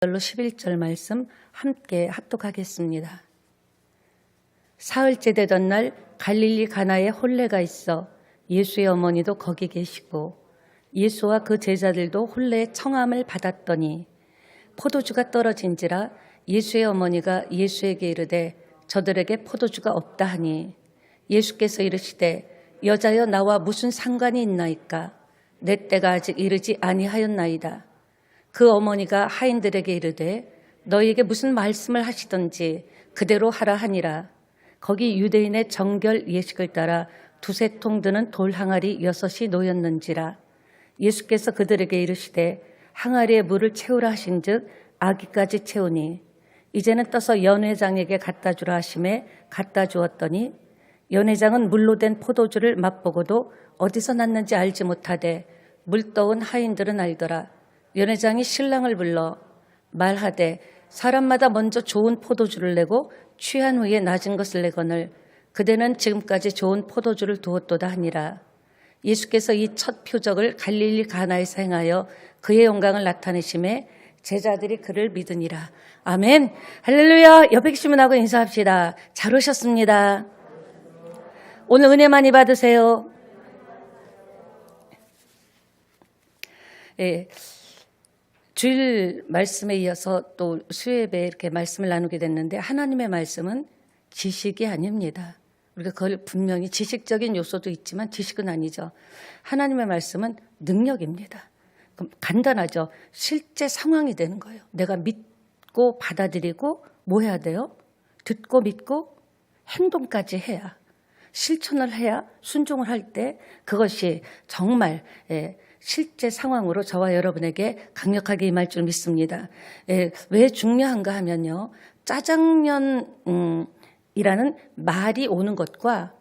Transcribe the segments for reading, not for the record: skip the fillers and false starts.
별로 11절 말씀 함께 합독하겠습니다. 사흘째 되던 날 갈릴리 가나에 혼례가 있어 예수의 어머니도 거기 계시고 예수와 그 제자들도 혼례의 청함을 받았더니 포도주가 떨어진지라 예수의 어머니가 예수에게 이르되 저들에게 포도주가 없다 하니 예수께서 이르시되 여자여 나와 무슨 상관이 있나이까 내 때가 아직 이르지 아니하였나이다. 그 어머니가 하인들에게 이르되 너희에게 무슨 말씀을 하시던지 그대로 하라 하니라. 거기 유대인의 정결 예식을 따라 두세 통 드는 돌 항아리 6이 놓였는지라. 예수께서 그들에게 이르시되 항아리에 물을 채우라 하신즉 아기까지 채우니 이제는 떠서 연회장에게 갖다 주라 하심에 갖다 주었더니 연회장은 물로 된 포도주를 맛보고도 어디서 났는지 알지 못하되 물떠온 하인들은 알더라. 연회장이 신랑을 불러 말하되 사람마다 먼저 좋은 포도주를 내고 취한 후에 낮은 것을 내거늘 그대는 지금까지 좋은 포도주를 두었도다 하니라. 예수께서 이 첫 표적을 갈릴리 가나에서 행하여 그의 영광을 나타내심에 제자들이 그를 믿으니라. 아멘. 할렐루야. 옆에 계신 분하고 인사합시다. 잘 오셨습니다. 오늘 은혜 많이 받으세요. 예. 주일 말씀에 이어서 또 수요예배에 이렇게 말씀을 나누게 됐는데 하나님의 말씀은 지식이 아닙니다. 우리가 그걸 분명히 지식적인 요소도 있지만 지식은 아니죠. 하나님의 말씀은 능력입니다. 그럼 간단하죠. 실제 상황이 되는 거예요. 내가 믿고 받아들이고 뭐 해야 돼요? 듣고 믿고 행동까지 해야, 실천을 해야, 순종을 할 때 그것이 정말 실제 상황으로 저와 여러분에게 강력하게 임할 줄 믿습니다. 왜 중요한가 하면요. 짜장면이라는 말이 오는 것과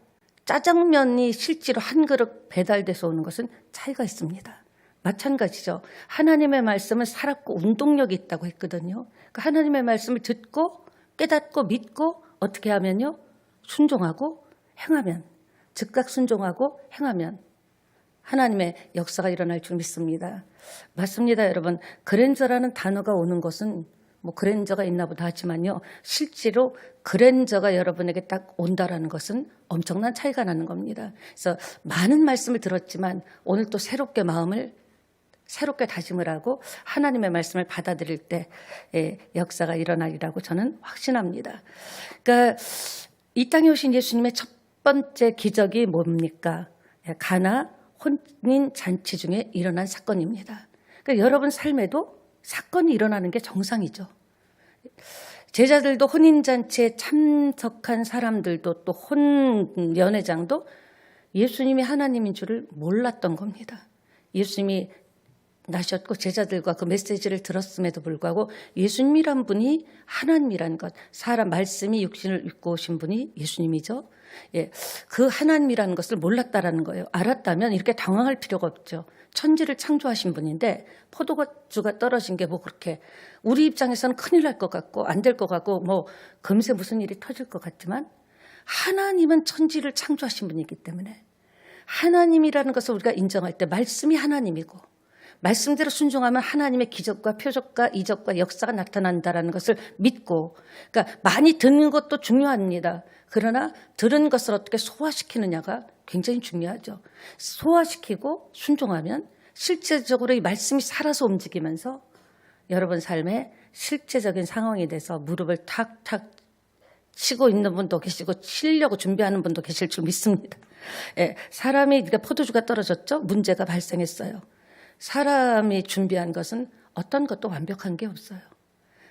짜장면이 실제로 한 그릇 배달돼서 오는 것은 차이가 있습니다. 마찬가지죠. 하나님의 말씀은 살았고 운동력이 있다고 했거든요. 그러니까 하나님의 말씀을 듣고 깨닫고 믿고 어떻게 하면요. 순종하고 행하면, 즉각 순종하고 행하면 하나님의 역사가 일어날 줄 믿습니다. 맞습니다, 여러분. 그랜저라는 단어가 오는 것은 뭐 그랜저가 있나 보다 하지만요. 실제로 그랜저가 여러분에게 딱 온다라는 것은 엄청난 차이가 나는 겁니다. 그래서 많은 말씀을 들었지만 오늘 또 새롭게 마음을 새롭게 다짐을 하고 하나님의 말씀을 받아들일 때 역사가 일어나리라고 저는 확신합니다. 그러니까 이 땅에 오신 예수님의 첫 번째 기적이 뭡니까? 가나 혼인 잔치 중에 일어난 사건입니다. 그러니까 여러분 삶에도 사건이 일어나는 게 정상이죠. 제자들도 혼인 잔치에 참석한 사람들도 또 연회장도 예수님이 하나님인 줄을 몰랐던 겁니다. 예수님이 나셨고 제자들과 그 메시지를 들었음에도 불구하고 예수님이란 분이 하나님이란 것, 사람 말씀이 육신을 입고 오신 분이 예수님이죠. 그 하나님이라는 것을 몰랐다라는 거예요. 알았다면 이렇게 당황할 필요가 없죠. 천지를 창조하신 분인데 포도주가 떨어진 게 뭐 그렇게 우리 입장에서는 큰일 날 것 같고 안 될 것 같고 뭐 금세 무슨 일이 터질 것 같지만 하나님은 천지를 창조하신 분이기 때문에 하나님이라는 것을 우리가 인정할 때 말씀이 하나님이고 말씀대로 순종하면 하나님의 기적과 표적과 이적과 역사가 나타난다는 것을 믿고, 그러니까 많이 듣는 것도 중요합니다. 그러나 들은 것을 어떻게 소화시키느냐가 굉장히 중요하죠. 소화시키고 순종하면 실제적으로 이 말씀이 살아서 움직이면서 여러분 삶에 실제적인 상황이 돼서 무릎을 탁탁 치고 있는 분도 계시고 치려고 준비하는 분도 계실 줄 믿습니다. 사람이 포도주가 떨어졌죠. 문제가 발생했어요. 사람이 준비한 것은 어떤 것도 완벽한 게 없어요.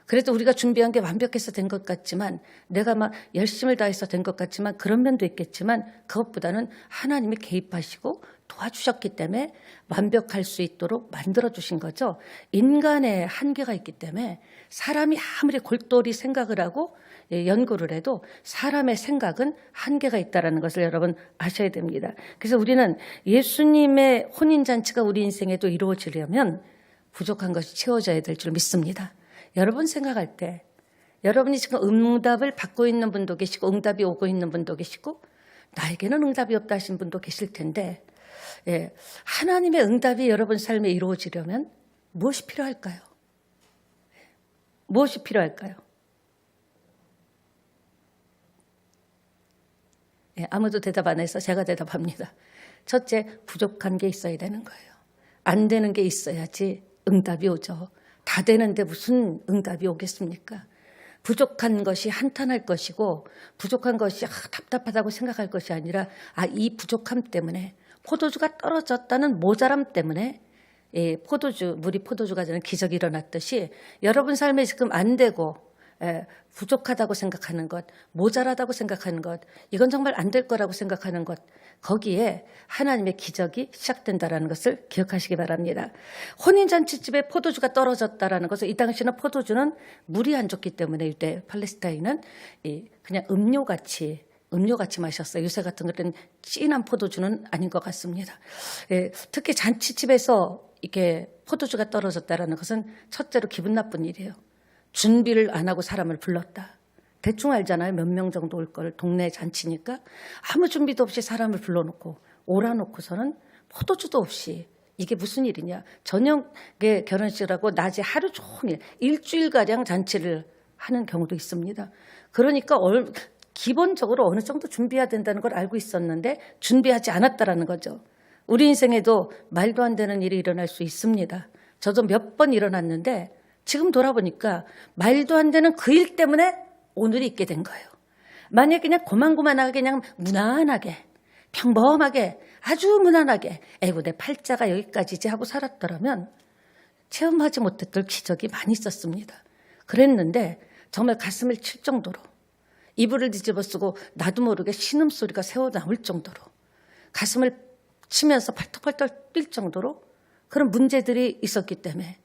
그래도 우리가 준비한 게 완벽해서 된 것 같지만 내가 막 열심을 다해서 된 것 같지만 그런 면도 있겠지만 그것보다는 하나님이 개입하시고 도와주셨기 때문에 완벽할 수 있도록 만들어주신 거죠. 인간의 한계가 있기 때문에 사람이 아무리 골똘히 생각을 하고 연구를 해도 사람의 생각은 한계가 있다는 것을 여러분 아셔야 됩니다. 그래서 우리는 예수님의 혼인잔치가 우리 인생에도 이루어지려면 부족한 것이 채워져야 될 줄 믿습니다. 여러분 생각할 때 여러분이 지금 응답을 받고 있는 분도 계시고 응답이 오고 있는 분도 계시고 나에게는 응답이 없다 하신 분도 계실 텐데 하나님의 응답이 여러분 삶에 이루어지려면 무엇이 필요할까요? 무엇이 필요할까요? 예, 아무도 대답 안 해서 제가 대답합니다. 첫째, 부족한 게 있어야 되는 거예요. 안 되는 게 있어야지 응답이 오죠. 다 되는데 무슨 응답이 오겠습니까? 부족한 것이 한탄할 것이고 부족한 것이 답답하다고 생각할 것이 아니라 이 부족함 때문에 포도주가 떨어졌다는 모자람 때문에 물이 포도주가 되는 기적이 일어났듯이 여러분 삶에 지금 안 되고 부족하다고 생각하는 것, 모자라다고 생각하는 것, 이건 정말 안 될 거라고 생각하는 것, 거기에 하나님의 기적이 시작된다는 것을 기억하시기 바랍니다. 혼인잔치집에 포도주가 떨어졌다는 것은 이 당시는 포도주는 물이 안 좋기 때문에 유대 팔레스타인은 그냥 음료같이 마셨어요. 요새 같은 것은 진한 포도주는 아닌 것 같습니다. 특히 잔치집에서 이렇게 포도주가 떨어졌다는 것은 첫째로 기분 나쁜 일이에요. 준비를 안 하고 사람을 불렀다. 대충 알잖아요. 몇 명 정도 올 걸. 동네 잔치니까 아무 준비도 없이 사람을 불러놓고 오라놓고서는 포도주도 없이 이게 무슨 일이냐. 저녁에 결혼식을 하고 낮에 하루 종일 일주일가량 잔치를 하는 경우도 있습니다. 그러니까 기본적으로 어느 정도 준비해야 된다는 걸 알고 있었는데 준비하지 않았다라는 거죠. 우리 인생에도 말도 안 되는 일이 일어날 수 있습니다. 저도 몇 번 일어났는데 지금 돌아보니까 말도 안 되는 그 일 때문에 오늘이 있게 된 거예요. 만약에 그냥 고만고만하게 그냥 무난하게 평범하게 아주 무난하게 에이구 내 팔자가 여기까지지 하고 살았더라면 체험하지 못했던 기적이 많이 있었습니다. 그랬는데 정말 가슴을 칠 정도로 이불을 뒤집어 쓰고 나도 모르게 신음소리가 새어 나올 정도로 가슴을 치면서 팔떡팔떡 뛸 정도로 그런 문제들이 있었기 때문에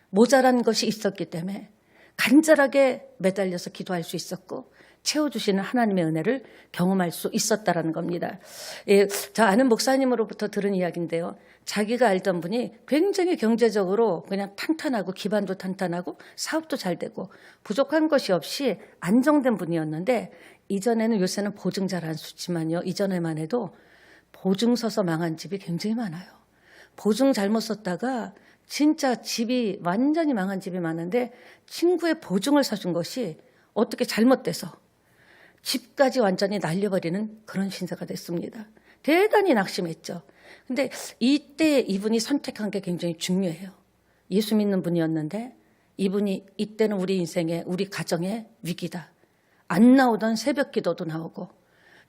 모자란 것이 있었기 때문에 간절하게 매달려서 기도할 수 있었고 채워주시는 하나님의 은혜를 경험할 수 있었다는 겁니다. 저 아는 목사님으로부터 들은 이야기인데요. 자기가 알던 분이 굉장히 경제적으로 그냥 탄탄하고 기반도 탄탄하고 사업도 잘 되고 부족한 것이 없이 안정된 분이었는데 이전에는 요새는 보증 잘 안 쓰지만요. 이전에만 해도 보증 서서 망한 집이 굉장히 많아요. 보증 잘못 썼다가 진짜 집이 완전히 망한 집이 많은데 친구의 보증을 사준 것이 어떻게 잘못돼서 집까지 완전히 날려버리는 그런 신세가 됐습니다. 대단히 낙심했죠. 근데 이때 이분이 선택한 게 굉장히 중요해요. 예수 믿는 분이었는데 이분이 이때는 우리 인생에 우리 가정의 위기다. 안 나오던 새벽 기도도 나오고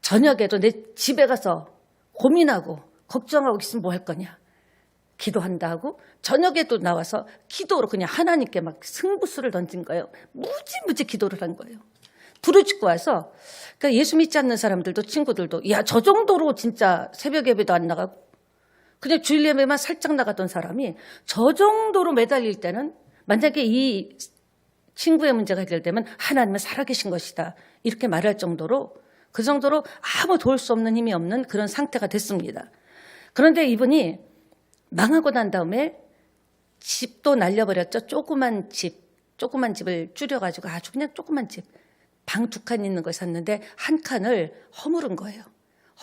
저녁에도 내 집에 가서 고민하고 걱정하고 있으면 뭐 할 거냐. 기도한다고 저녁에도 나와서 기도로 그냥 하나님께 막 승부수를 던진 거예요. 무지무지 기도를 한 거예요. 부르짖고 와서 그러니까 예수 믿지 않는 사람들도 친구들도 저 정도로 진짜 새벽 예배도 안 나가고 그냥 주일 예배만 살짝 나가던 사람이 저 정도로 매달릴 때는 만약에 이 친구의 문제가 해결되면 하나님은 살아계신 것이다. 이렇게 말할 정도로 그 정도로 아무 도울 수 없는 힘이 없는 그런 상태가 됐습니다. 그런데 이분이 망하고 난 다음에 집도 날려버렸죠. 조그만 집을 줄여가지고 아주 그냥 조그만 집. 방 2칸 있는 걸 샀는데 한 칸을 허물은 거예요.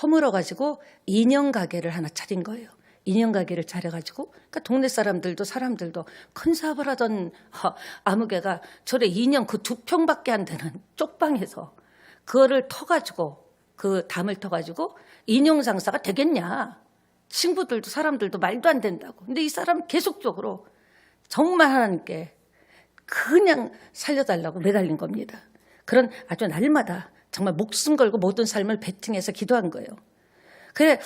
허물어가지고 인형 가게를 하나 차린 거예요. 인형 가게를 차려가지고 그러니까 동네 사람들도 큰 사업을 하던 아무개가 저래 인형 그 2평밖에 안 되는 쪽방에서 그거를 터가지고 그 담을 터가지고 인형 장사가 되겠냐. 친구들도 사람들도 말도 안 된다고. 근데 이 사람 계속적으로 정말 하나님께 그냥 살려달라고 매달린 겁니다. 그런 아주 날마다 정말 목숨 걸고 모든 삶을 베팅해서 기도한 거예요. 그래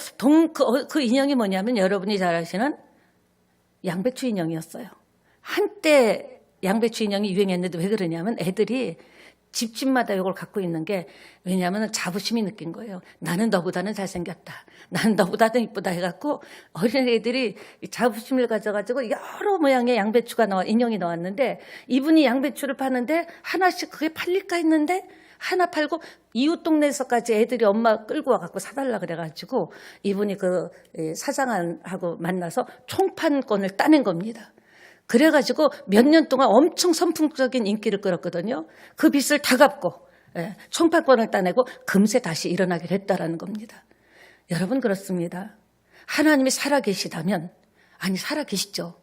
그 인형이 뭐냐면 여러분이 잘 아시는 양배추 인형이었어요. 한때 양배추 인형이 유행했는데 왜 그러냐면 애들이 집집마다 이걸 갖고 있는 게 왜냐하면 자부심이 느낀 거예요. 나는 너보다는 잘생겼다. 나는 너보다는 이쁘다 해갖고 어린애들이 자부심을 가져가지고 여러 모양의 양배추가 인형이 나왔는데 이분이 양배추를 파는데 하나씩 그게 팔릴까 했는데 하나 팔고 이웃 동네에서까지 애들이 엄마 끌고 와갖고 사달라 그래가지고 이분이 그 사장하고 만나서 총판권을 따낸 겁니다. 그래가지고 몇 년 동안 엄청 선풍적인 인기를 끌었거든요. 그 빚을 다 갚고 총판권을 따내고 금세 다시 일어나게 됐다라는 겁니다. 여러분 그렇습니다. 하나님이 살아계시다면 살아계시죠.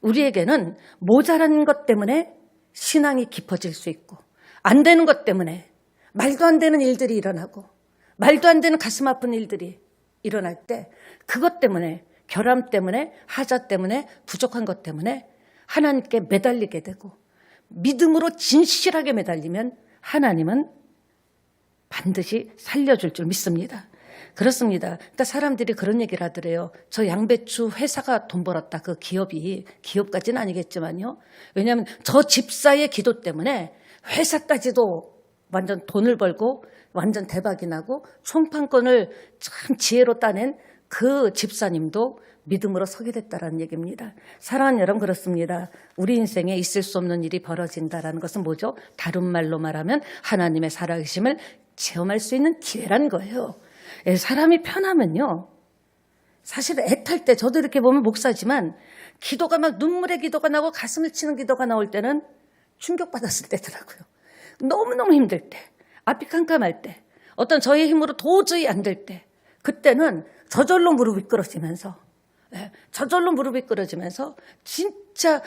우리에게는 모자란 것 때문에 신앙이 깊어질 수 있고, 안 되는 것 때문에 말도 안 되는 일들이 일어나고 말도 안 되는 가슴 아픈 일들이 일어날 때 그것 때문에, 결함 때문에, 하자 때문에, 부족한 것 때문에 하나님께 매달리게 되고, 믿음으로 진실하게 매달리면 하나님은 반드시 살려줄 줄 믿습니다. 그렇습니다. 그러니까 사람들이 그런 얘기를 하더래요. 저 양배추 회사가 돈 벌었다. 그 기업까지는 아니겠지만요. 왜냐하면 저 집사의 기도 때문에 회사까지도 완전 돈을 벌고 완전 대박이 나고 총판권을 참 지혜로 따낸 그 집사님도 믿음으로 서게 됐다는 얘기입니다. 사랑하는 여러분, 그렇습니다. 우리 인생에 있을 수 없는 일이 벌어진다는 것은 뭐죠? 다른 말로 말하면 하나님의 살아계심을 체험할 수 있는 기회란 거예요. 사람이 편하면요, 사실 애탈 때, 저도 이렇게 보면 목사지만 기도가 막 눈물의 기도가 나고 가슴을 치는 기도가 나올 때는 충격받았을 때더라고요. 너무너무 힘들 때, 앞이 깜깜할 때, 어떤 저의 힘으로 도저히 안 될 때, 그때는 저절로 무릎이 꿇어지면서, 저절로 무릎이 꿇어지면서 진짜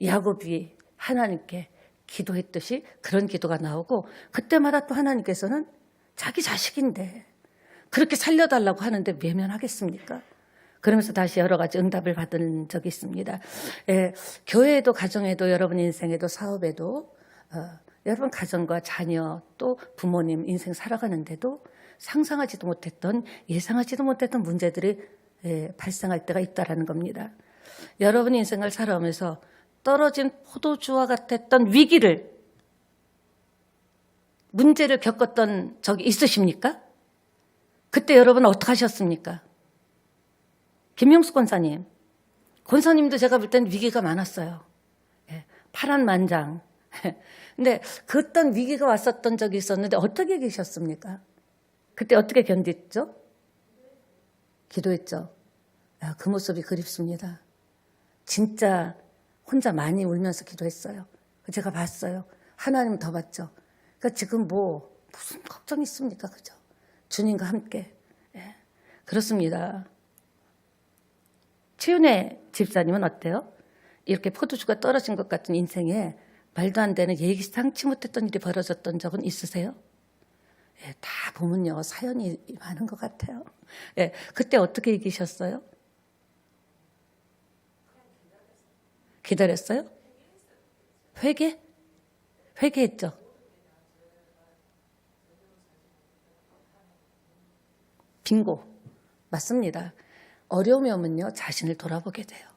야곱이 하나님께 기도했듯이 그런 기도가 나오고, 그때마다 또 하나님께서는 자기 자식인데 그렇게 살려달라고 하는데 외면하겠습니까? 그러면서 다시 여러 가지 응답을 받은 적이 있습니다. 교회에도, 가정에도, 여러분 인생에도, 사업에도, 여러분 가정과 자녀, 또 부모님 인생 살아가는데도 상상하지도 못했던, 예상하지도 못했던 문제들이 발생할 때가 있다는 겁니다. 여러분 인생을 살아오면서 떨어진 포도주와 같았던 위기를, 문제를 겪었던 적이 있으십니까? 그때 여러분 어떻게 하셨습니까? 김명수 권사님도 제가 볼 땐 위기가 많았어요. 파란만장. 근데 그떤 위기가 왔었던 적이 있었는데 어떻게 계셨습니까? 그때 어떻게 견뎠죠? 기도했죠. 그 모습이 그립습니다. 진짜 혼자 많이 울면서 기도했어요. 제가 봤어요. 하나님 더 봤죠. 그러니까 지금 무슨 걱정이 있습니까? 그죠? 주님과 함께. 그렇습니다. 최윤혜 집사님은 어때요? 이렇게 포도주가 떨어진 것 같은 인생에 말도 안 되는, 예기상치 못했던 일이 벌어졌던 적은 있으세요? 다 보면요, 사연이 많은 것 같아요. 그때 어떻게 이기셨어요? 기다렸어요? 회개했죠? 빙고. 맞습니다. 어려움이 오면요, 자신을 돌아보게 돼요.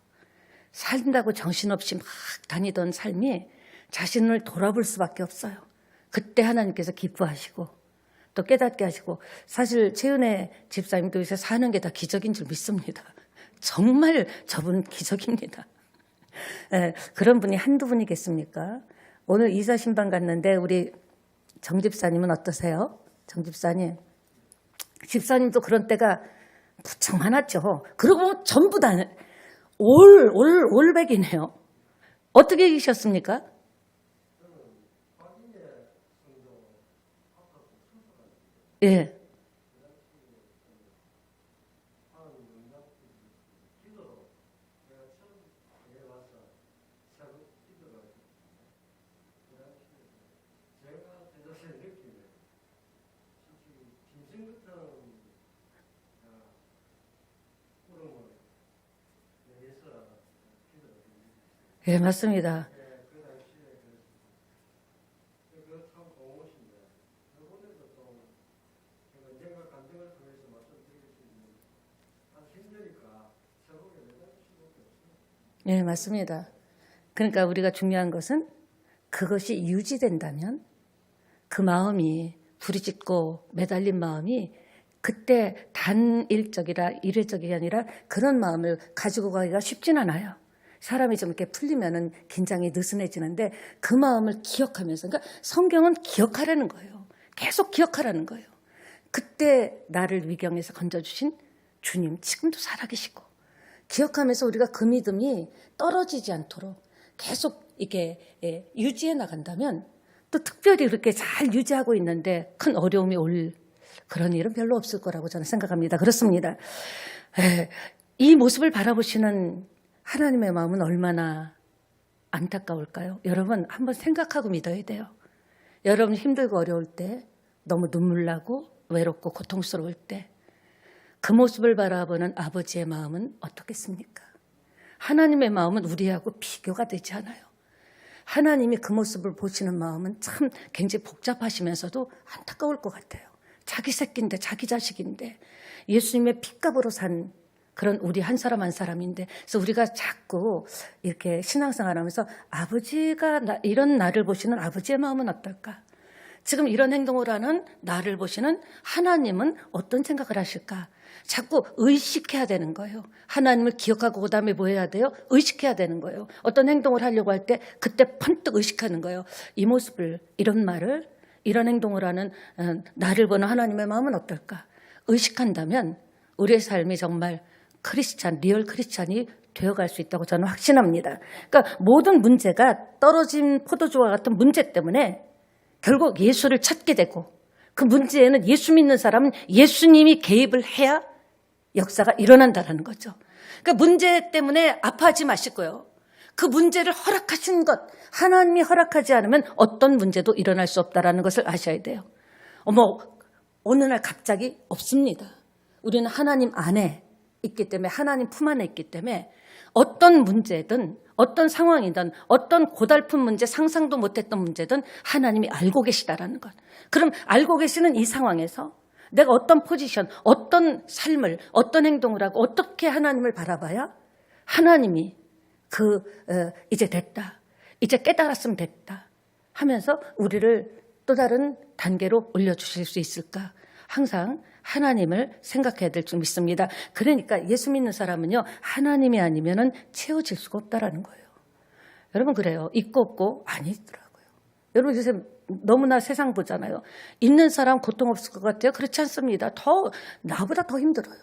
산다고 정신없이 막 다니던 삶이 자신을 돌아볼 수밖에 없어요. 그때 하나님께서 기뻐하시고 또 깨닫게 하시고, 사실 최은혜 집사님도 요새 사는 게 다 기적인 줄 믿습니다. 정말 저분은 기적입니다. 그런 분이 한두 분이겠습니까? 오늘 이사 신방 갔는데 우리 정 집사님은 어떠세요? 정 집사님도 그런 때가 무척 많았죠. 그리고 전부 다 올백이네요. 어떻게 이기셨습니까? 예. 예, 맞습니다. 예, 맞습니다. 그러니까 우리가 중요한 것은 그것이 유지된다면, 그 마음이, 부르짖고 매달린 마음이 그때 단일적이라 일회적이 아니라 그런 마음을 가지고 가기가 쉽진 않아요. 사람이 좀 이렇게 풀리면은 긴장이 느슨해지는데 그 마음을 기억하면서, 그러니까 성경은 기억하라는 거예요. 계속 기억하라는 거예요. 그때 나를 위경에서 건져주신 주님 지금도 살아계시고, 기억하면서 우리가 그 믿음이 떨어지지 않도록 계속 이렇게 유지해 나간다면, 또 특별히 그렇게 잘 유지하고 있는데 큰 어려움이 올 그런 일은 별로 없을 거라고 저는 생각합니다. 그렇습니다. 이 모습을 바라보시는 하나님의 마음은 얼마나 안타까울까요? 여러분 한번 생각하고 믿어야 돼요. 여러분 힘들고 어려울 때, 너무 눈물 나고 외롭고 고통스러울 때 그 모습을 바라보는 아버지의 마음은 어떻겠습니까? 하나님의 마음은 우리하고 비교가 되지 않아요. 하나님이 그 모습을 보시는 마음은 참 굉장히 복잡하시면서도 안타까울 것 같아요. 자기 새끼인데, 자기 자식인데, 예수님의 핏값으로 산 그런 우리 한 사람 한 사람인데, 그래서 우리가 자꾸 이렇게 신앙생활하면서 아버지가 이런 나를 보시는 아버지의 마음은 어떨까? 지금 이런 행동을 하는 나를 보시는 하나님은 어떤 생각을 하실까? 자꾸 의식해야 되는 거예요. 하나님을 기억하고 그다음에 뭐 해야 돼요? 의식해야 되는 거예요. 어떤 행동을 하려고 할 때 그때 번뜩 의식하는 거예요. 이 모습을, 이런 말을, 이런 행동을 하는 나를 보는 하나님의 마음은 어떨까? 의식한다면 우리의 삶이 정말 리얼 크리스찬이 되어갈 수 있다고 저는 확신합니다. 그러니까 모든 문제가 떨어진 포도주와 같은 문제 때문에 결국 예수를 찾게 되고, 그 문제에는 예수 믿는 사람은 예수님이 개입을 해야 역사가 일어난다는 거죠. 그러니까 문제 때문에 아파하지 마시고요. 그 문제를 허락하신 것, 하나님이 허락하지 않으면 어떤 문제도 일어날 수 없다는 것을 아셔야 돼요. 어느 날 갑자기 없습니다. 우리는 하나님 안에 있기 때문에, 하나님 품 안에 있기 때문에 어떤 문제든, 어떤 상황이든, 어떤 고달픈 문제, 상상도 못했던 문제든 하나님이 알고 계시다라는 것. 그럼 알고 계시는 이 상황에서 내가 어떤 포지션, 어떤 삶을, 어떤 행동을 하고 어떻게 하나님을 바라봐야 하나님이 이제 됐다, 이제 깨달았으면 됐다 하면서 우리를 또 다른 단계로 올려주실 수 있을까? 항상 하나님을 생각해야 될 줄 믿습니다. 그러니까 예수 믿는 사람은요, 하나님이 아니면은 채워질 수가 없다라는 거예요. 여러분 그래요. 있고 없고 아니더라고요. 여러분 요새 너무나 세상 보잖아요. 있는 사람 고통 없을 것 같아요. 그렇지 않습니다. 나보다 더 힘들어요.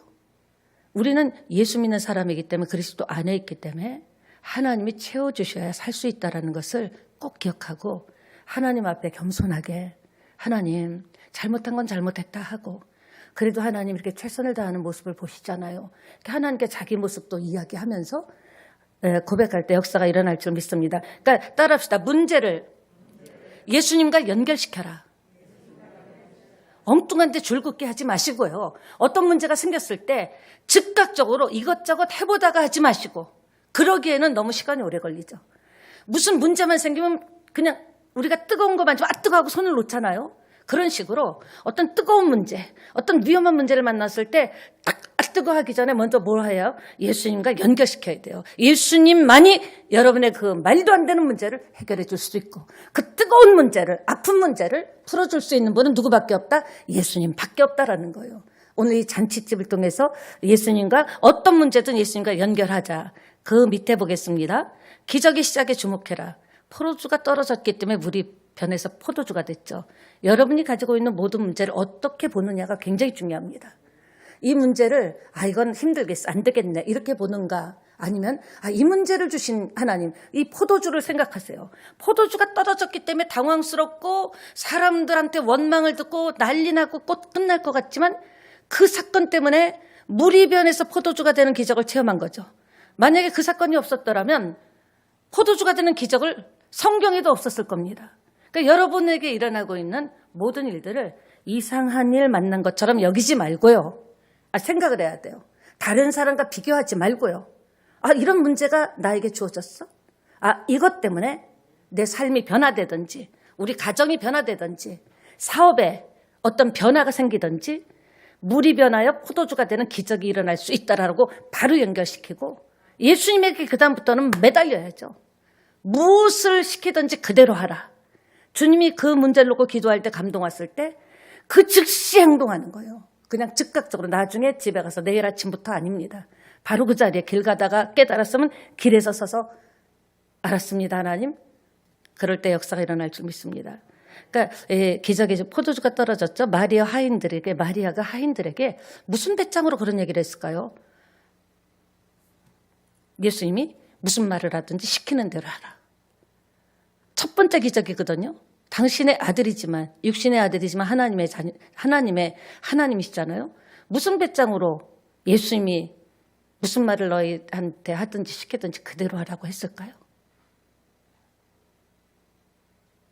우리는 예수 믿는 사람이기 때문에, 그리스도 안에 있기 때문에 하나님이 채워주셔야 살 수 있다는 것을 꼭 기억하고, 하나님 앞에 겸손하게, 하나님 잘못한 건 잘못했다 하고, 그래도 하나님 이렇게 최선을 다하는 모습을 보시잖아요. 하나님께 자기 모습도 이야기하면서 고백할 때 역사가 일어날 줄 믿습니다. 그러니까 따라합시다. 문제를 예수님과 연결시켜라. 엉뚱한 데 줄긋게 하지 마시고요. 어떤 문제가 생겼을 때 즉각적으로 이것저것 해보다가 하지 마시고, 그러기에는 너무 시간이 오래 걸리죠. 무슨 문제만 생기면 그냥 우리가 뜨거운 거 만지면 뜨거워하고 손을 놓잖아요. 그런 식으로 어떤 뜨거운 문제, 어떤 위험한 문제를 만났을 때 딱 뜨거워하기 전에 먼저 뭘 해요? 예수님과 연결시켜야 돼요. 예수님만이 여러분의 그 말도 안 되는 문제를 해결해 줄 수 있고, 그 뜨거운 문제를, 아픈 문제를 풀어줄 수 있는 분은 누구밖에 없다? 예수님밖에 없다라는 거예요. 오늘 이 잔치집을 통해서 예수님과 어떤 문제든 예수님과 연결하자. 그 밑에 보겠습니다. 기적의 시작에 주목해라. 포도주가 떨어졌기 때문에 물이 변해서 포도주가 됐죠. 여러분이 가지고 있는 모든 문제를 어떻게 보느냐가 굉장히 중요합니다. 이 문제를 이건 힘들겠어, 안 되겠네 이렇게 보는가, 아니면 이 문제를 주신 하나님, 이 포도주를 생각하세요. 포도주가 떨어졌기 때문에 당황스럽고 사람들한테 원망을 듣고 난리 나고 곧 끝날 것 같지만, 그 사건 때문에 물이 변해서 포도주가 되는 기적을 체험한 거죠. 만약에 그 사건이 없었더라면 포도주가 되는 기적을 성경에도 없었을 겁니다. 그러니까 여러분에게 일어나고 있는 모든 일들을 이상한 일 만난 것처럼 여기지 말고요. 생각을 해야 돼요. 다른 사람과 비교하지 말고요. 이런 문제가 나에게 주어졌어? 이것 때문에 내 삶이 변화되든지, 우리 가정이 변화되든지, 사업에 어떤 변화가 생기든지, 물이 변하여 포도주가 되는 기적이 일어날 수 있다라고 바로 연결시키고, 예수님에게 그다음부터는 매달려야죠. 무엇을 시키든지 그대로 하라. 주님이 그 문제를 놓고 기도할 때 감동 왔을 때 그 즉시 행동하는 거예요. 그냥 즉각적으로. 나중에 집에 가서 내일 아침부터 아닙니다. 바로 그 자리에 길 가다가 깨달았으면 길에서 서서 알았습니다, 하나님. 그럴 때 역사가 일어날 줄 믿습니다. 그러니까 기적의 포도주가 떨어졌죠. 마리아가 하인들에게 무슨 배짱으로 그런 얘기를 했을까요? 예수님이 무슨 말을 하든지 시키는 대로 하라. 첫 번째 기적이거든요. 당신의 아들이지만, 육신의 아들이지만 하나님이시잖아요. 무슨 배짱으로 예수님이 무슨 말을 너희한테 하든지 시키든지 그대로 하라고 했을까요?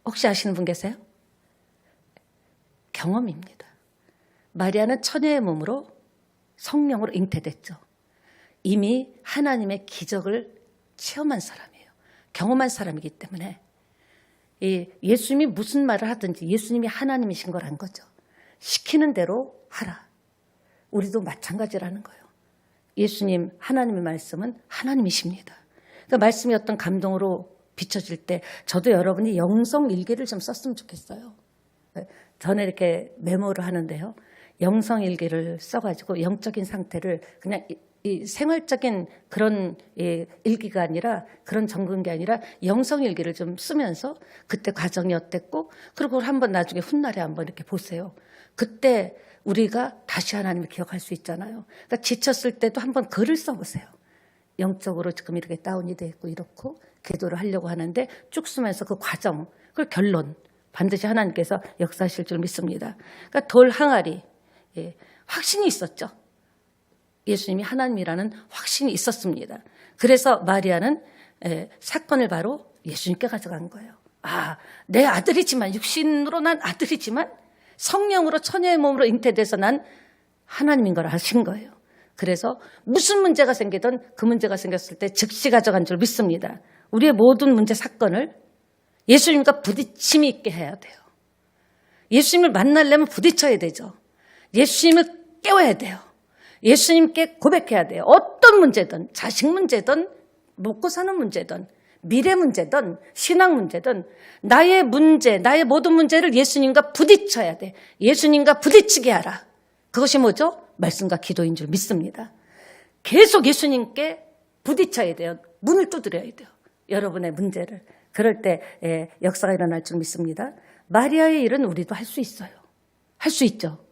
혹시 아시는 분 계세요? 경험입니다. 마리아는 처녀의 몸으로 성령으로 잉태됐죠. 이미 하나님의 기적을 체험한 사람이에요. 경험한 사람이기 때문에 예수님이 무슨 말을 하든지 예수님이 하나님이신 걸 안 거죠. 시키는 대로 하라. 우리도 마찬가지라는 거예요. 예수님 하나님의 말씀은 하나님이십니다. 그러니까 말씀이 어떤 감동으로 비춰질 때 저도 여러분이 영성 일기를 좀 썼으면 좋겠어요. 저는 이렇게 메모를 하는데요. 영성 일기를 써가지고 영적인 상태를 그냥 이 생활적인 그런 일기가 아니라 그런 점검이 아니라 영성 일기를 좀 쓰면서 그때 과정이 어땠고 그리고 한번 나중에 훗날에 한번 이렇게 보세요. 그때 우리가 다시 하나님을 기억할 수 있잖아요. 그러니까 지쳤을 때도 한번 글을 써보세요. 영적으로 지금 이렇게 다운이 돼 있고 이렇고 기도를 하려고 하는데 쭉 쓰면서 그 과정, 그 결론 반드시 하나님께서 역사하실 줄 믿습니다. 그러니까 돌 항아리 확신이 있었죠. 예수님이 하나님이라는 확신이 있었습니다. 그래서 마리아는 사건을 바로 예수님께 가져간 거예요. 내 아들이지만 육신으로 난 아들이지만 성령으로 처녀의 몸으로 잉태돼서 난 하나님인 걸 아신 거예요. 그래서 무슨 문제가 생기든 그 문제가 생겼을 때 즉시 가져간 줄 믿습니다. 우리의 모든 문제 사건을 예수님과 부딪힘이 있게 해야 돼요. 예수님을 만나려면 부딪혀야 되죠. 예수님을 깨워야 돼요. 예수님께 고백해야 돼요. 어떤 문제든 자식 문제든 먹고 사는 문제든 미래 문제든 신앙 문제든 나의 문제, 나의 모든 문제를 예수님과 부딪혀야 돼. 예수님과 부딪히게 하라. 그것이 뭐죠? 말씀과 기도인 줄 믿습니다. 계속 예수님께 부딪혀야 돼요. 문을 두드려야 돼요. 여러분의 문제를. 그럴 때 역사가 일어날 줄 믿습니다. 마리아의 일은 우리도 할 수 있어요. 할 수 있죠.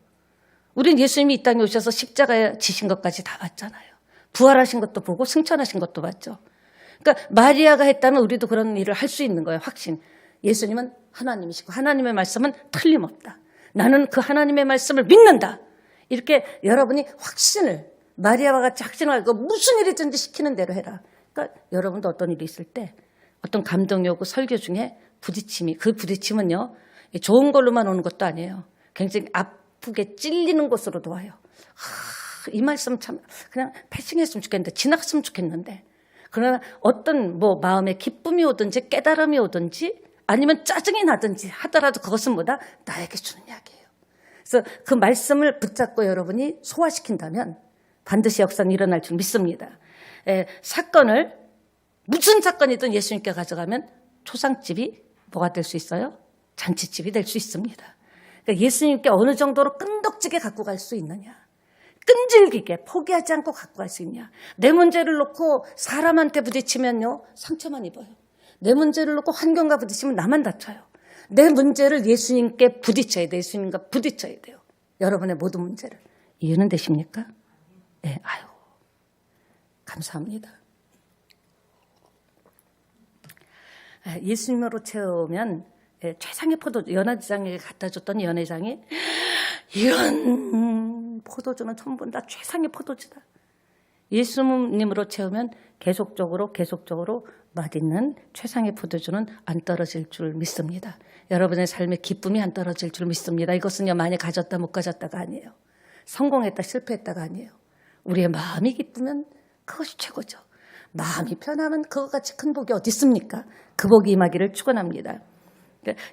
우린 예수님이 이 땅에 오셔서 십자가에 지신 것까지 다 봤잖아요. 부활하신 것도 보고 승천하신 것도 봤죠. 그러니까 마리아가 했다면 우리도 그런 일을 할 수 있는 거예요. 확신. 예수님은 하나님이시고 하나님의 말씀은 틀림없다. 나는 그 하나님의 말씀을 믿는다. 이렇게 여러분이 확신을 마리아와 같이 확신을 하고 무슨 일이든지 시키는 대로 해라. 그러니까 여러분도 어떤 일이 있을 때 어떤 감동이 오고 설교 중에 부딪힘이 그 부딪힘은요. 좋은 걸로만 오는 것도 아니에요. 굉장히 아프게 찔리는 곳으로도 와요. 이 말씀 참 그냥 패싱했으면 좋겠는데 지나갔으면 좋겠는데 그러나 어떤 마음에 기쁨이 오든지 깨달음이 오든지 아니면 짜증이 나든지 하더라도 그것은 뭐다? 나에게 주는 약이에요. 그래서 그 말씀을 붙잡고 여러분이 소화시킨다면 반드시 역사는 일어날 줄 믿습니다. 사건을 무슨 사건이든 예수님께 가져가면 초상집이 뭐가 될 수 있어요? 잔치집이 될 수 있습니다. 그러니까 예수님께 어느 정도로 끈덕지게 갖고 갈 수 있느냐. 끈질기게 포기하지 않고 갖고 갈 수 있냐. 내 문제를 놓고 사람한테 부딪히면요. 상처만 입어요. 내 문제를 놓고 환경과 부딪히면 나만 다쳐요. 내 문제를 예수님께 부딪혀야 돼요. 예수님과 부딪혀야 돼요. 여러분의 모든 문제를. 이해는 되십니까? 네, 감사합니다. 예수님으로 채우면 최상의 포도주, 연회장에 갖다 줬던 연회장이 이런 포도주는 처음 본다. 최상의 포도주다. 예수님으로 채우면 계속적으로 맛있는 최상의 포도주는 안 떨어질 줄 믿습니다. 여러분의 삶에 기쁨이 안 떨어질 줄 믿습니다. 이것은요 많이 가졌다 못 가졌다가 아니에요. 성공했다 실패했다가 아니에요. 우리의 마음이 기쁘면 그것이 최고죠. 마음이 편하면 그것같이 큰 복이 어디 있습니까? 그 복이 임하기를 축원합니다.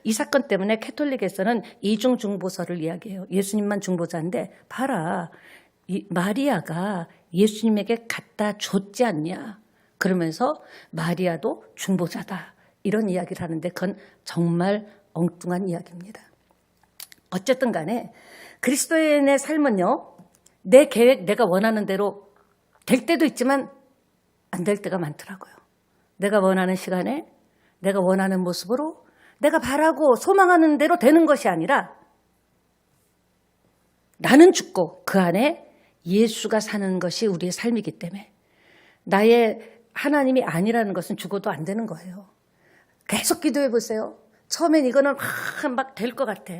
이 사건 때문에 캐톨릭에서는 이중 중보서를 이야기해요. 예수님만 중보자인데 봐라. 마리아가 예수님에게 갖다 줬지 않냐. 그러면서 마리아도 중보자다. 이런 이야기를 하는데 그건 정말 엉뚱한 이야기입니다. 어쨌든 간에 그리스도인의 삶은요. 내 계획, 내가 원하는 대로 될 때도 있지만 안 될 때가 많더라고요. 내가 원하는 시간에 내가 원하는 모습으로 내가 바라고 소망하는 대로 되는 것이 아니라 나는 죽고 그 안에 예수가 사는 것이 우리의 삶이기 때문에 나의 하나님이 아니라는 것은 죽어도 안 되는 거예요. 계속 기도해 보세요. 처음엔 이거는 막 될 것 같아.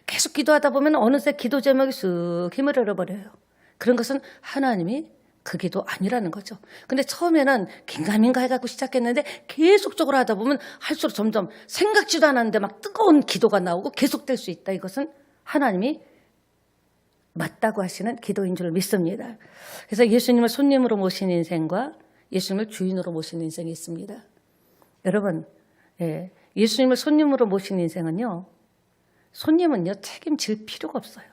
계속 기도하다 보면 어느새 기도 제목이 쓱 힘을 잃어버려요. 그런 것은 하나님이 그 기도 아니라는 거죠. 근데 처음에는 긴가민가 해갖고 시작했는데 계속적으로 하다 보면 할수록 점점 생각지도 않았는데 막 뜨거운 기도가 나오고 계속될 수 있다. 이것은 하나님이 맞다고 하시는 기도인 줄 믿습니다. 그래서 예수님을 손님으로 모신 인생과 예수님을 주인으로 모신 인생이 있습니다. 여러분, 예수님을 손님으로 모신 인생은요, 손님은요 책임질 필요가 없어요.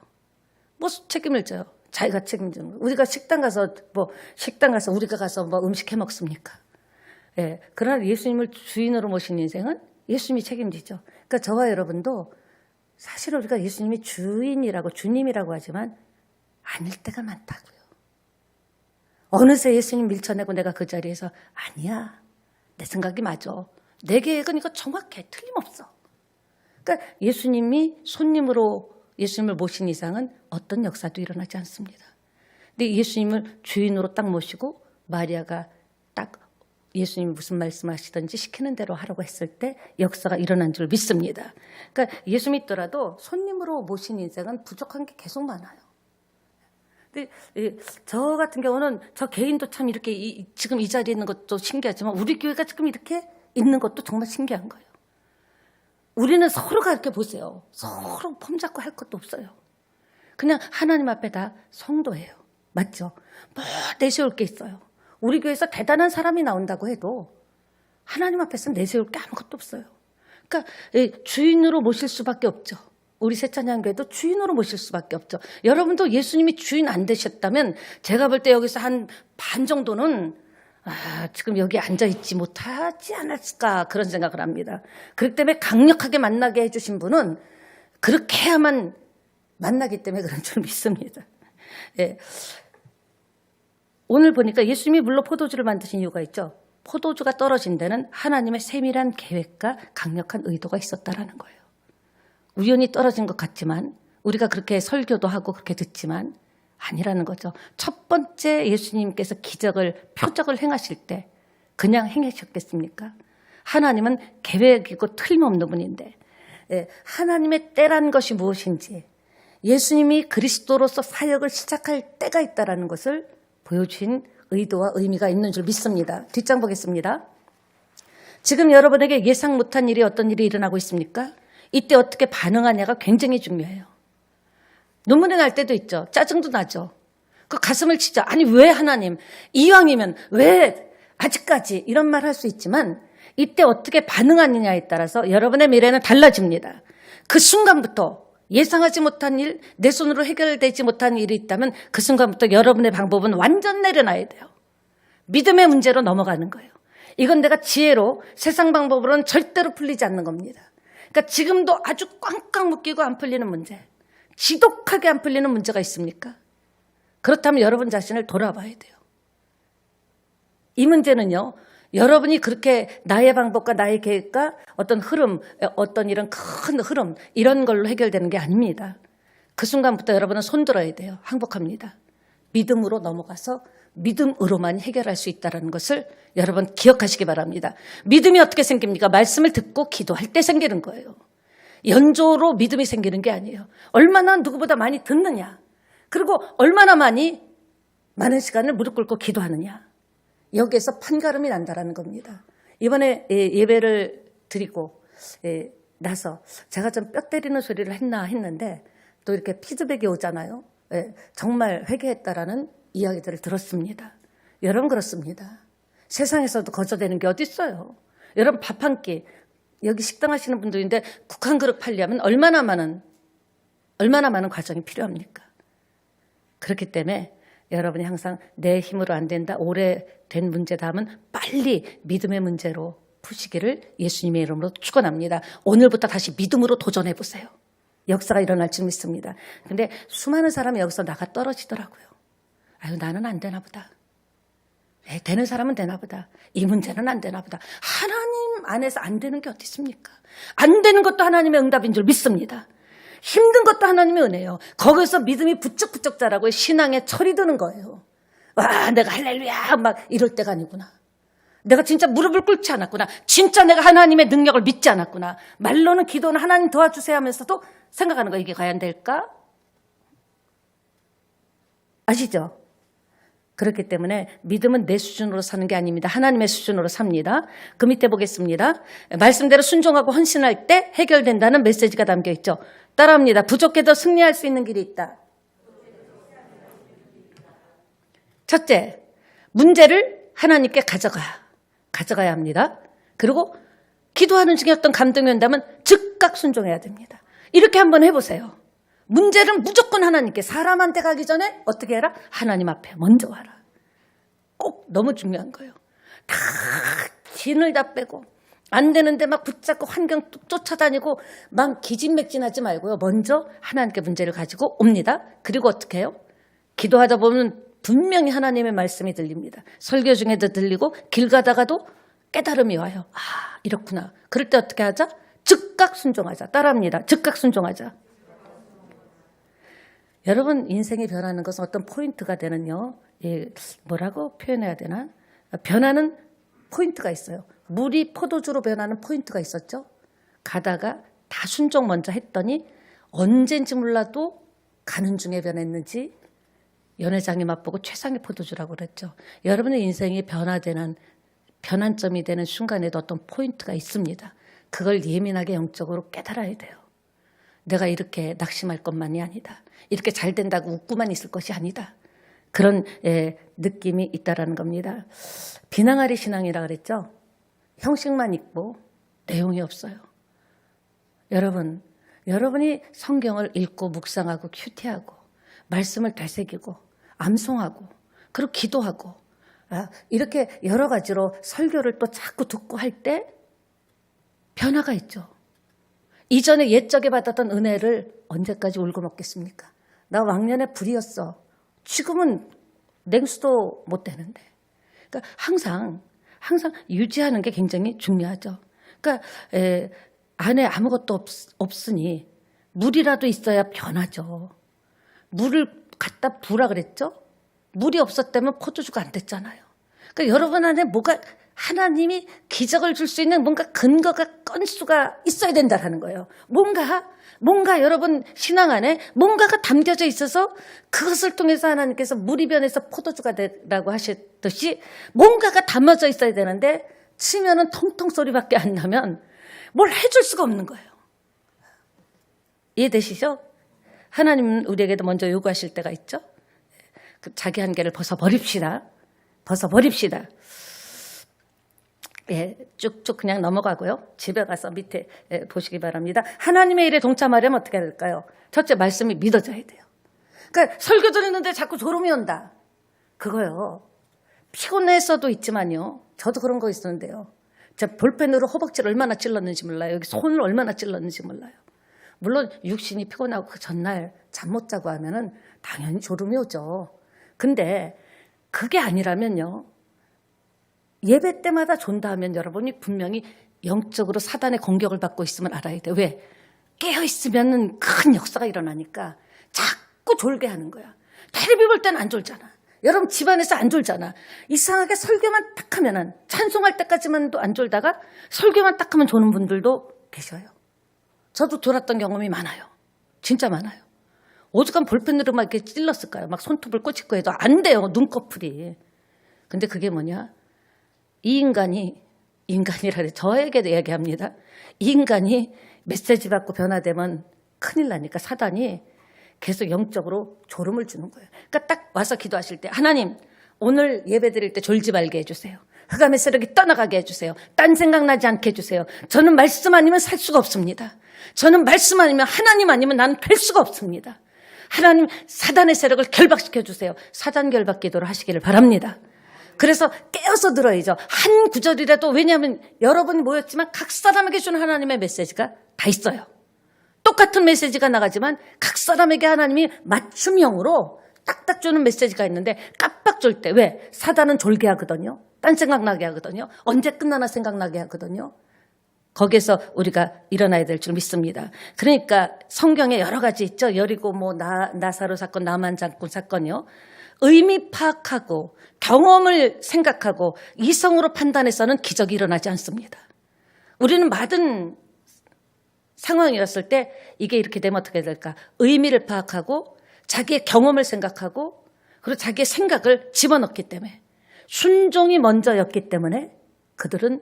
뭐 책임을 져요? 자기가 책임지는 거. 우리가 식당 가서 우리가 가서 뭐 음식 해 먹습니까? 그러나 예수님을 주인으로 모신 인생은 예수님이 책임지죠. 그러니까 저와 여러분도 사실 우리가 예수님이 주인이라고 주님이라고 하지만 아닐 때가 많다고요. 어느새 예수님 밀쳐내고 내가 그 자리에서 아니야, 내 생각이 맞아, 내 계획은 이거 정확해, 틀림없어. 그러니까 예수님이 손님으로 예수님을 모신 이상은 어떤 역사도 일어나지 않습니다. 근데 예수님을 주인으로 딱 모시고 마리아가 딱 예수님이 무슨 말씀하시든지 시키는 대로 하라고 했을 때 역사가 일어난 줄 믿습니다. 그러니까 예수 믿더라도 손님으로 모신 인생은 부족한 게 계속 많아요. 근데 저 같은 경우는 저 개인도 참 이렇게 지금 이 자리에 있는 것도 신기하지만 우리 교회가 지금 이렇게 있는 것도 정말 신기한 거예요. 우리는 서로가 이렇게 보세요. 서로 폼잡고 할 것도 없어요. 그냥 하나님 앞에 다 성도예요. 맞죠? 뭐 내세울 게 있어요. 우리 교회에서 대단한 사람이 나온다고 해도 하나님 앞에서 내세울 게 아무것도 없어요. 그러니까 주인으로 모실 수밖에 없죠. 우리 새찬양교회도 주인으로 모실 수밖에 없죠. 여러분도 예수님이 주인 안 되셨다면 제가 볼 때 여기서 한 반 정도는 지금 여기 앉아있지 못하지 않았을까 그런 생각을 합니다. 그렇기 때문에 강력하게 만나게 해주신 분은 그렇게 해야만 만나기 때문에 그런 줄 믿습니다. 오늘 보니까 예수님이 물로 포도주를 만드신 이유가 있죠. 포도주가 떨어진 데는 하나님의 세밀한 계획과 강력한 의도가 있었다라는 거예요. 우연히 떨어진 것 같지만 우리가 그렇게 설교도 하고 그렇게 듣지만 아니라는 거죠. 첫 번째 예수님께서 표적을 행하실 때 그냥 행하셨겠습니까? 하나님은 계획이고 틀림없는 분인데 하나님의 때란 것이 무엇인지 예수님이 그리스도로서 사역을 시작할 때가 있다는 것을 보여주신 의도와 의미가 있는 줄 믿습니다. 뒷장 보겠습니다. 지금 여러분에게 예상 못한 일이 어떤 일이 일어나고 있습니까? 이때 어떻게 반응하냐가 굉장히 중요해요. 눈물이 날 때도 있죠. 짜증도 나죠. 그 가슴을 치죠. 아니 왜 하나님, 이왕이면 왜 아직까지 이런 말 할 수 있지만 이때 어떻게 반응하느냐에 따라서 여러분의 미래는 달라집니다. 그 순간부터 예상하지 못한 일, 내 손으로 해결되지 못한 일이 있다면 그 순간부터 여러분의 방법은 완전 내려놔야 돼요. 믿음의 문제로 넘어가는 거예요. 이건 내가 지혜로 세상 방법으로는 절대로 풀리지 않는 겁니다. 그러니까 지금도 아주 꽝꽝 묶이고 안 풀리는 문제, 지독하게 안 풀리는 문제가 있습니까? 그렇다면 여러분 자신을 돌아봐야 돼요. 이 문제는요, 여러분이 그렇게 나의 방법과 나의 계획과 어떤 흐름, 어떤 이런 큰 흐름, 이런 걸로 해결되는 게 아닙니다. 그 순간부터 여러분은 손들어야 돼요. 항복합니다. 믿음으로 넘어가서 믿음으로만 해결할 수 있다는 것을 여러분 기억하시기 바랍니다. 믿음이 어떻게 생깁니까? 말씀을 듣고 기도할 때 생기는 거예요. 연조로 믿음이 생기는 게 아니에요. 얼마나 누구보다 많이 듣느냐, 그리고 얼마나 많은 시간을 무릎 꿇고 기도하느냐, 여기에서 판가름이 난다라는 겁니다. 이번에 예배를 드리고 나서 제가 좀 뼈 때리는 소리를 했나 했는데 또 이렇게 피드백이 오잖아요. 정말 회개했다라는 이야기들을 들었습니다. 여러분 그렇습니다. 세상에서도 거저되는 게 어디 있어요. 여러분 밥 한 끼, 여기 식당 하시는 분들인데 국 한 그릇 팔려면 얼마나 많은 과정이 필요합니까? 그렇기 때문에 여러분이 항상 내 힘으로 안 된다, 오래된 문제다 하면 빨리 믿음의 문제로 푸시기를 예수님의 이름으로 축원합니다. 오늘부터 다시 믿음으로 도전해 보세요. 역사가 일어날 줄 믿습니다. 근데 수많은 사람이 여기서 나가 떨어지더라고요. 아유, 나는 안 되나 보다. 되는 사람은 되나 보다. 이 문제는 안 되나 보다. 하나님 안에서 안 되는 게 어디 있습니까? 안 되는 것도 하나님의 응답인 줄 믿습니다. 힘든 것도 하나님의 은혜예요. 거기서 믿음이 부쩍부쩍 자라고 신앙에 철이 드는 거예요. 와, 내가 할렐루야 막 이럴 때가 아니구나. 내가 진짜 무릎을 꿇지 않았구나. 진짜 내가 하나님의 능력을 믿지 않았구나. 말로는 기도는 하나님 도와주세요 하면서도 생각하는 거, 이게 과연 될까? 아시죠? 그렇기 때문에 믿음은 내 수준으로 사는 게 아닙니다. 하나님의 수준으로 삽니다. 그 밑에 보겠습니다. 말씀대로 순종하고 헌신할 때 해결된다는 메시지가 담겨 있죠. 따라합니다. 부족해도 승리할 수 있는 길이 있다. 첫째, 문제를 하나님께 가져가야 합니다. 그리고 기도하는 중에 어떤 감동이 온다면 즉각 순종해야 됩니다. 이렇게 한번 해보세요. 문제를 무조건 하나님께, 사람한테 가기 전에 어떻게 해라? 하나님 앞에 먼저 와라. 꼭 너무 중요한 거예요. 다 진을 다 빼고 안 되는데 막 붙잡고 환경 쫓아다니고 막 기진맥진하지 말고요. 먼저 하나님께 문제를 가지고 옵니다. 그리고 어떻게 해요? 기도하다 보면 분명히 하나님의 말씀이 들립니다. 설교 중에도 들리고 길 가다가도 깨달음이 와요. 아, 이렇구나. 그럴 때 어떻게 하자? 즉각 순종하자. 따라합니다. 즉각 순종하자. 여러분, 인생이 변하는 것은 어떤 포인트가 되는요. 뭐라고 표현해야 되나? 변하는 포인트가 있어요. 물이 포도주로 변하는 포인트가 있었죠. 가다가 다 순종 먼저 했더니 언젠지 몰라도 가는 중에 변했는지 연회장이 맛보고 최상의 포도주라고 그랬죠. 여러분의 인생이 변화되는 변환점이 되는 순간에도 어떤 포인트가 있습니다. 그걸 예민하게 영적으로 깨달아야 돼요. 내가 이렇게 낙심할 것만이 아니다. 이렇게 잘 된다고 웃고만 있을 것이 아니다. 그런 느낌이 있다라는 겁니다. 비낭아리 신앙이라 그랬죠. 형식만 있고 내용이 없어요. 여러분이 성경을 읽고 묵상하고 큐티하고 말씀을 되새기고 암송하고 그리고 기도하고 이렇게 여러 가지로 설교를 또 자꾸 듣고 할 때 변화가 있죠. 이전에 옛적에 받았던 은혜를 언제까지 울고 먹겠습니까? 나 왕년에 불이었어. 지금은 냉수도 못 되는데. 그러니까 항상 유지하는 게 굉장히 중요하죠. 그러니까 안에 아무것도 없으니 물이라도 있어야 변하죠. 물을 갖다 부으라 그랬죠? 물이 없었다면 포도주가 안 됐잖아요. 그러니까 여러분 안에 뭐가 하나님이 기적을 줄 수 있는 뭔가 근거가 건수가 있어야 된다는 거예요. 뭔가 여러분 신앙 안에 뭔가가 담겨져 있어서 그것을 통해서 하나님께서 물이 변해서 포도주가 되라고 하셨듯이 뭔가가 담아져 있어야 되는데 치면은 통통 소리밖에 안 나면 뭘 해줄 수가 없는 거예요. 이해되시죠? 하나님은 우리에게도 먼저 요구하실 때가 있죠. 자기 한계를 벗어버립시다. 쭉쭉 그냥 넘어가고요. 집에 가서 밑에 보시기 바랍니다. 하나님의 일에 동참하려면 어떻게 해야 될까요? 첫째, 말씀이 믿어져야 돼요. 그러니까 설교 드리는데 자꾸 졸음이 온다. 그거요. 피곤해서도 있지만요. 저도 그런 거 있었는데요. 제가 볼펜으로 허벅지를 얼마나 찔렀는지 몰라요. 여기 손을 얼마나 찔렀는지 몰라요. 물론 육신이 피곤하고 그 전날 잠 못 자고 하면은 당연히 졸음이 오죠. 근데 그게 아니라면요. 예배 때마다 존다 하면 여러분이 분명히 영적으로 사단의 공격을 받고 있으면 알아야 돼요. 왜? 깨어있으면 큰 역사가 일어나니까 자꾸 졸게 하는 거야. 텔레비 볼 때는 안 졸잖아. 여러분 집안에서 안 졸잖아. 이상하게 설교만 딱 하면은 찬송할 때까지만도 안 졸다가 설교만 딱 하면 조는 분들도 계셔요. 저도 졸았던 경험이 많아요. 진짜 많아요. 오죽하면 볼펜으로 막 이렇게 찔렀을까요? 막 손톱을 꽂히고 해도 안 돼요. 눈꺼풀이. 근데 그게 뭐냐? 이 인간이라 그래. 저에게도 얘기합니다. 이 인간이 메시지 받고 변화되면 큰일 나니까 사단이 계속 영적으로 졸음을 주는 거예요. 그러니까 딱 와서 기도하실 때 하나님 오늘 예배 드릴 때 졸지 말게 해주세요. 흑암의 세력이 떠나가게 해주세요. 딴 생각 나지 않게 해주세요. 저는 말씀 아니면 살 수가 없습니다. 저는 말씀 아니면 하나님 아니면 나는 될 수가 없습니다. 하나님 사단의 세력을 결박시켜 주세요. 사단 결박 기도를 하시기를 바랍니다. 그래서 깨어서 들어야죠. 한 구절이라도. 왜냐하면 여러분이 모였지만 각 사람에게 주는 하나님의 메시지가 다 있어요. 똑같은 메시지가 나가지만 각 사람에게 하나님이 맞춤형으로 딱딱 주는 메시지가 있는데 깜빡 졸 때 왜? 사단은 졸게 하거든요. 딴 생각나게 하거든요. 언제 끝나나 생각나게 하거든요. 거기에서 우리가 일어나야 될 줄 믿습니다. 그러니까 성경에 여러 가지 있죠. 여리고 나사로 사건, 나만 장군 사건이요. 의미 파악하고 경험을 생각하고 이성으로 판단해서는 기적이 일어나지 않습니다. 우리는 많은 상황이었을 때 이게 이렇게 되면 어떻게 될까? 의미를 파악하고 자기의 경험을 생각하고 그리고 자기의 생각을 집어넣기 때문에 순종이 먼저였기 때문에 그들은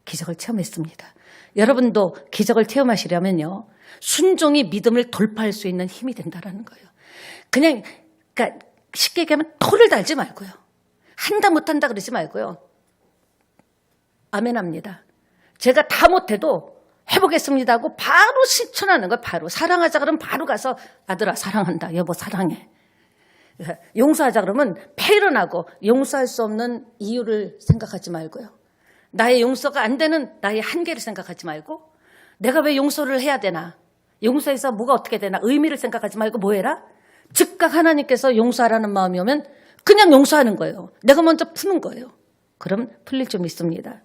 기적을 체험했습니다. 여러분도 기적을 체험하시려면요, 순종이 믿음을 돌파할 수 있는 힘이 된다는 거예요. 그러니까 쉽게 얘기하면 토를 달지 말고요. 한다 못한다 그러지 말고요. 아멘합니다. 제가 다 못해도 해보겠습니다 하고 바로 실천하는 거예요. 바로 사랑하자 그러면 바로 가서 아들아 사랑한다, 여보 사랑해. 용서하자 그러면 패 일어나고 용서할 수 없는 이유를 생각하지 말고요. 나의 용서가 안 되는 나의 한계를 생각하지 말고 내가 왜 용서를 해야 되나, 용서해서 뭐가 어떻게 되나 의미를 생각하지 말고 뭐 해라? 즉각 하나님께서 용서하라는 마음이 오면 그냥 용서하는 거예요. 내가 먼저 푸는 거예요. 그럼 풀릴 줄 믿습니다.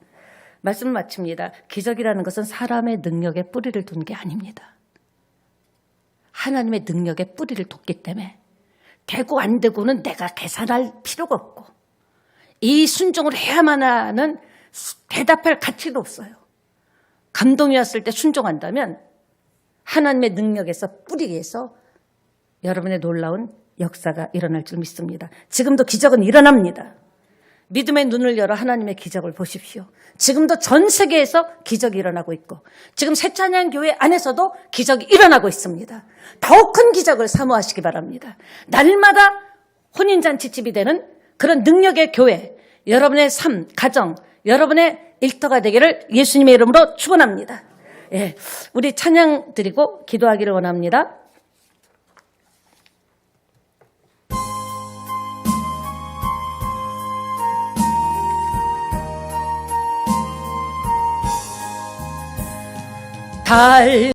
말씀을 마칩니다. 기적이라는 것은 사람의 능력에 뿌리를 둔 게 아닙니다. 하나님의 능력에 뿌리를 뒀기 때문에 되고 안 되고는 내가 계산할 필요가 없고 이 순종을 해야만 하는 대답할 가치도 없어요. 감동이 왔을 때 순종한다면 하나님의 능력에서 뿌리에서 여러분의 놀라운 역사가 일어날 줄 믿습니다. 지금도 기적은 일어납니다. 믿음의 눈을 열어 하나님의 기적을 보십시오. 지금도 전 세계에서 기적이 일어나고 있고 지금 새찬양교회 안에서도 기적이 일어나고 있습니다. 더욱 큰 기적을 사모하시기 바랍니다. 날마다 혼인잔치집이 되는 그런 능력의 교회, 여러분의 삶, 가정, 여러분의 일터가 되기를 예수님의 이름으로 축원합니다. 예, 우리 찬양 드리고 기도하기를 원합니다. 달